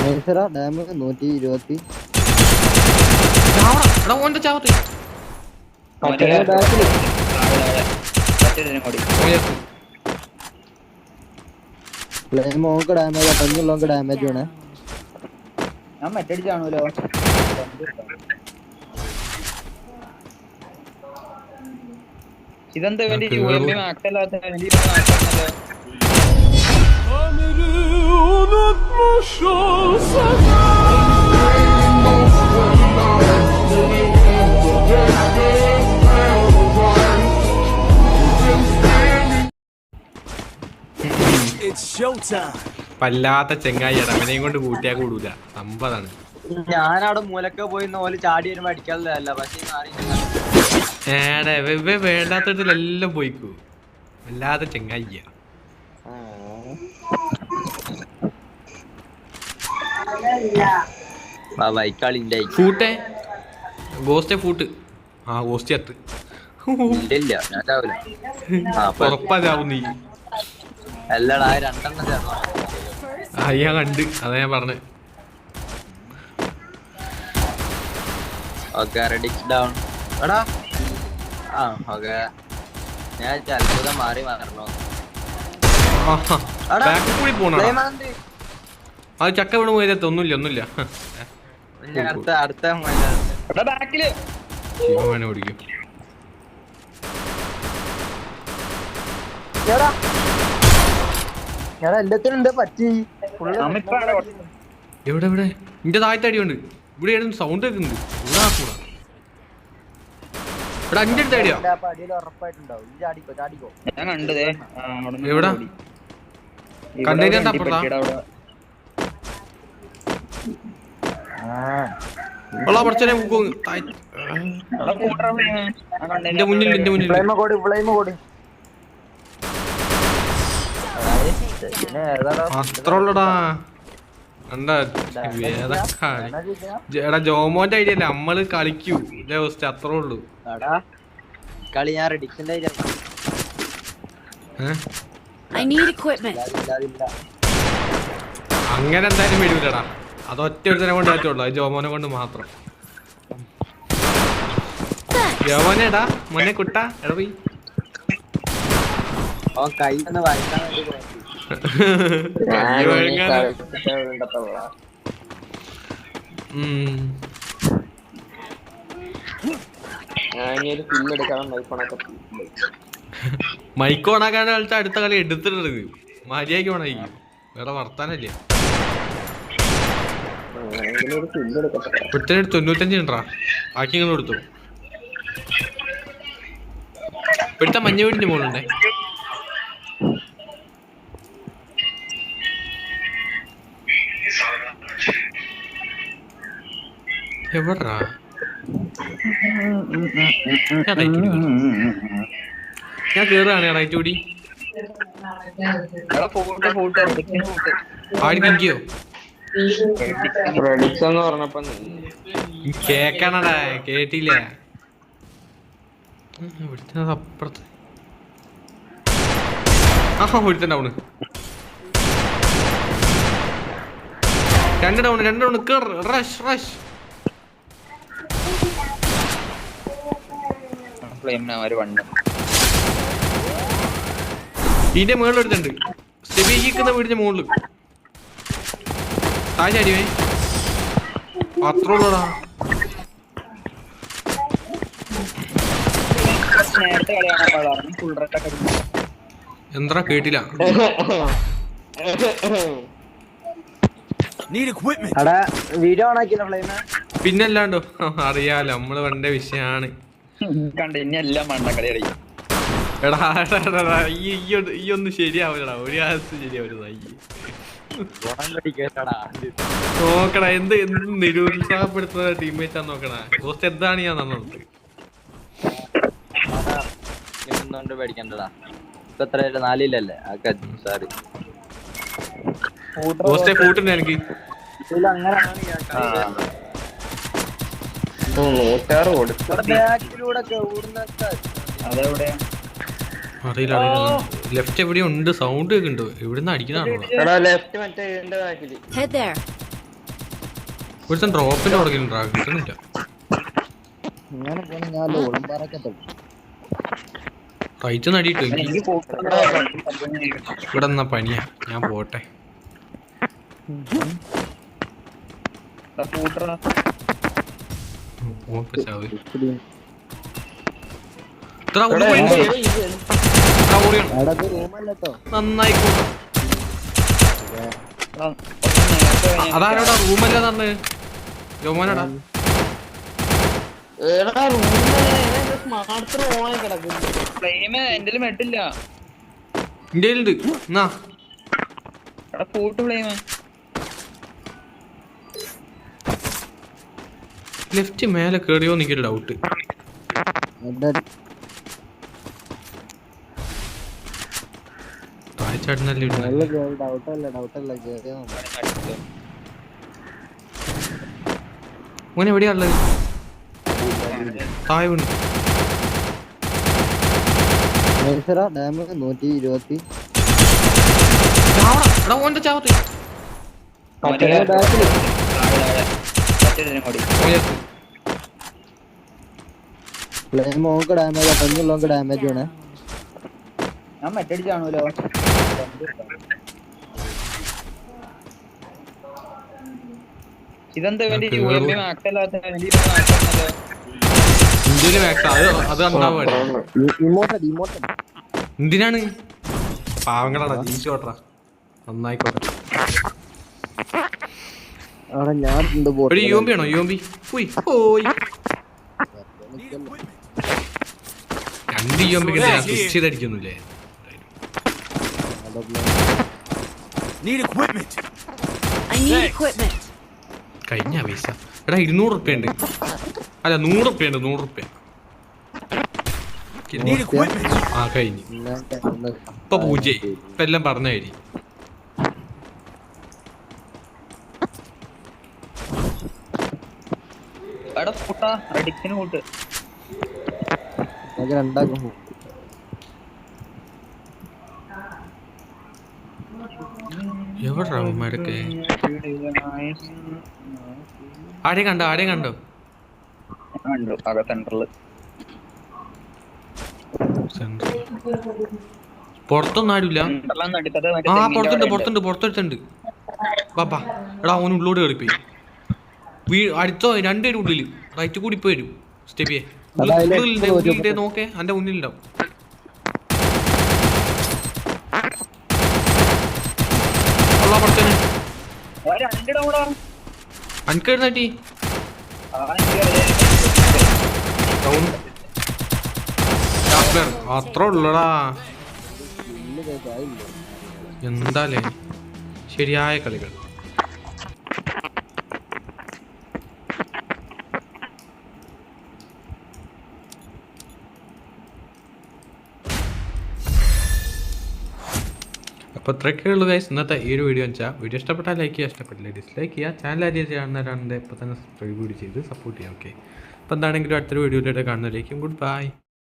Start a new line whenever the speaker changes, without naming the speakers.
Dam 120.
ഓന്റെ ചാവത്ത്
ഫ്ലെയിമോക്ക് damage പെണ്ണുള്ളവർക്ക് damage വേണേ.
ഞാൻ മറ്റടിച്ചാണല്ലോ. ഇതെന്താ വേണ്ടി മാക്സ് അല്ലാത്ത
വല്ലാത്ത ചെങ്ങായി അവനെയും കൊണ്ട് കൂട്ടിയാ കൂടൂല സംഭതാണ്.
ഞാനവിടെ മൂലക്ക പോയി ഓല് ചാടി വരുമ്പോ അടിക്കാറില്ല. പക്ഷേ
വേണ്ടാത്തടത്തിലെല്ലാം പോയിക്കൂ. വല്ലാത്ത ചെങ്ങായിയ ഫൂട്ടേ ഗോസ്റ്റേ ഫൂട്ട്. ആ ഗോസ്റ്റ് ചത്ത് ഉറപ്പാ ചാവും നീ.
അല്ലടാ രണ്ടെണ്ണം ചേർന്നു.
അയ്യാ കണ്ട് അതാ ഞാൻ പറഞ്ഞ.
ഞാൻ അത്ഭുതം മാറി മാറണോ
കൂടി പോണ അത് ചക്ക വീണ് പോയത് ഒന്നുമില്ല.
അടുത്ത
ഓടിക്കും.
എല്ലാത്തിനും പറ്റി.
എവിടെ നിന്റെ താഴത്തെ അടിയുണ്ട്. ഇവിടെ സൗണ്ട് കേൾക്കുന്നുണ്ട്. ഇവിടെ അഞ്ച് അടുത്ത് അടിയോ എവിടാ കണ്ടേന്റെ അപ്പുറത്താ. കുറച്ചേ എന്റെ മുന്നിൽ അത്ര ഉള്ളടാ. എടാ ജോമോന്റെ ഐഡിയ അല്ലേ നമ്മള് കളിക്കൂ. ജസ്റ്റ് അത്രേ ഉള്ളൂ
കളി. ഞാൻ
അങ്ങനെ എന്തായാലും വീടില്ലടാ. അത് ഒറ്റ ഒരുത്തനെ കൊണ്ട് പറ്റുള്ളൂ. അത് ജോമോനെ കൊണ്ട് മാത്രം. ജോമോനെടാ മോനെ കുട്ടാ എടാ പോയി മൈക്ക് ഓണാക്കാൻ കളിച്ച അടുത്ത കളി എടുത്തിട്ടത് മര്യാദയ്ക്ക് ഓണായിരിക്കും. വേറെ വർത്താനല്ലേ. 95 ഉണ്ടാ ബാക്കി നിങ്ങൾ കൊടുത്തു. ഇവിടുത്തെ മഞ്ഞ വീടിന്റെ മുകളുണ്ടേ. എവിടാ ഞാൻ കേറുകയാണ് റൈറ്റ് കൂടി. ആടി കിങ്കിയോ കേക്കണടാ കേട്ടില്ല. ഇവിടുത്തെ അപ്പുറത്ത് ഇവിടുത്തെ ഡൗണ്. രണ്ട് ഡൗൺ റഷ് ഇതിന്റെ മുകളിൽ എടുത്തുണ്ട്. സ്റ്റെബിക്കുന്ന വീടിന്റെ മുകളിൽ താഴെ അടിവേ അത്ര ഉള്ളടാ. എന്താ കേട്ടില്ല. പിന്നല്ലാണ്ടോ അറിയാലോ നമ്മള് വേണ്ട വിഷയാണ്. എടാ ഈ ഒന്നും ശരിയാവില്ലടാ. ഒരു കാലത്ത് ശരിയാവില്ല. നോക്കടാ എന്ത് നിരുത്സാഹപ്പെടുത്തുന്ന ടീംമേറ്റ് ആന്ന് നോക്കണ. കോസ്റ്റ് എന്താണ് ഞാൻ നന്നത്.
പേടിക്കണ്ടടാ. ഇപ്പൊ എത്ര 4-ല്ലേ? സോറി
കോസ്റ്റേ ഫൂട്ടുണ്ട് എനിക്ക്. അറിയില്ല ലെഫ്റ്റ് എവിടെയോ ഉണ്ട്. സൗണ്ട് കേൾക്കുന്നുണ്ട്. എവിടുന്ന് അടിക്കണോ. ഒരുത്തൻ ഡ്രോപ്പിന്റെ തുടങ്ങിയിട്ടുണ്ടാ കിട്ടുന്നില്ല.
ഇങ്ങനെ പോണ ഞാൻ ലോളംപാറൊക്കെ തൊട്ടു.
കഴിച്ചു നടിയിട്ടു ഇവിടെ നിന്നാ പനിയാ, ഞാൻ പോട്ടെ. നന്നായിക്കോ. അതാരോടാ റൂമല്ലേ തന്നെ ജോമോനോടാ? ഇന്ത്യയിലുണ്ട്. എന്നാ ലെഫ്റ്റ് മേലെ കേറിയോ എനിക്കൊരു ഡൗട്ട്. താഴ്ചാടുന്നല്ലേ മോനെ എവിടെയാ ഉള്ളത്? താഴെ വീണ്.
ഡാം 120.
ഓന്റെ ചാവത്ത്
മോക്ക് ഡാമേജ്, പെണ്ണുള്ളവർക്ക് ഡാമേജ് വേണേ.
ഞാൻ മറ്റടിച്ചാണല്ലോ. ഇതെന്താ
ഇന്ത്യയില് മാക്സ് അത് കണ്ടാ മതി. എന്തിനാണ് പാവങ്ങളാടാ ജീവിച്ചോട്ടാ. നന്നായിക്കോട്ടെ.
ഞാൻ
ഒരു യോമ്പി ആണോ? യോമ്പി പോയി പോയി. 2 യോമ്പിക്ക് സ്വിച്ച് ചെയ്തടിക്കൊന്നുമില്ലേ? കഴിഞ്ഞ പൈസ എടാ 200 റുപ്യ ഉണ്ട്. അല്ല 100 റുപ്യ ഉണ്ട്. 100 റുപ്യ ആ കഴിഞ്ഞു. ഇപ്പൊ പൂജ്യായി. ഇപ്പൊ എല്ലാം പറഞ്ഞ കാര്യം. എവിടെ അവന്മാരൊക്കെ? ആരെയും കണ്ടോ? ആരെയും കണ്ടോ? പുറത്തൊന്നും ആരുമില്ല. ആ പുറത്തുണ്ട്. പുറത്തെടുത്തുണ്ട്. ബാപ്പാ എടാ അവന് ഉള്ളോട് കയറിപ്പോയി. അടുത്തോ 2 പേര് ഉള്ളില്. റൈറ്റ് കൂടി ഇപ്പൊ വരും. സ്റ്റെപ്പിയെ ഉള്ളിൽ നോക്കേ, എന്റെ മുന്നിലുണ്ടാവും. അനക്കെഴുന്നേറ്റി അത്ര ഉള്ളടാ. എന്താലേ ശരിയായ കളികൾ. അപ്പോൾ ഇത്രയൊക്കെ ഉള്ളൂ ഗൈസ് ഇന്നത്തെ ഈ ഒരു വീഡിയോ വെച്ചാൽ. വീഡിയോ ഇഷ്ടപ്പെട്ടാൽ ലൈക്ക് ചെയ്യുക, ഇഷ്ടപ്പെട്ടില്ല ഡിസ്ലൈക്ക് ചെയ്യുക. ചാനൽ ആദ്യം കാണുന്നവരാണെങ്കിൽ ഇപ്പോൾ തന്നെ സബ്സ്ക്രൈബ് കൂടി ചെയ്ത് സപ്പോർട്ട് ചെയ്യുക. ഓക്കെ, അപ്പോൾ എന്താണെങ്കിലും അടുത്തൊരു വീഡിയോയിലൂടെ കാണുന്നവരേക്കും ഗുഡ് ബൈ.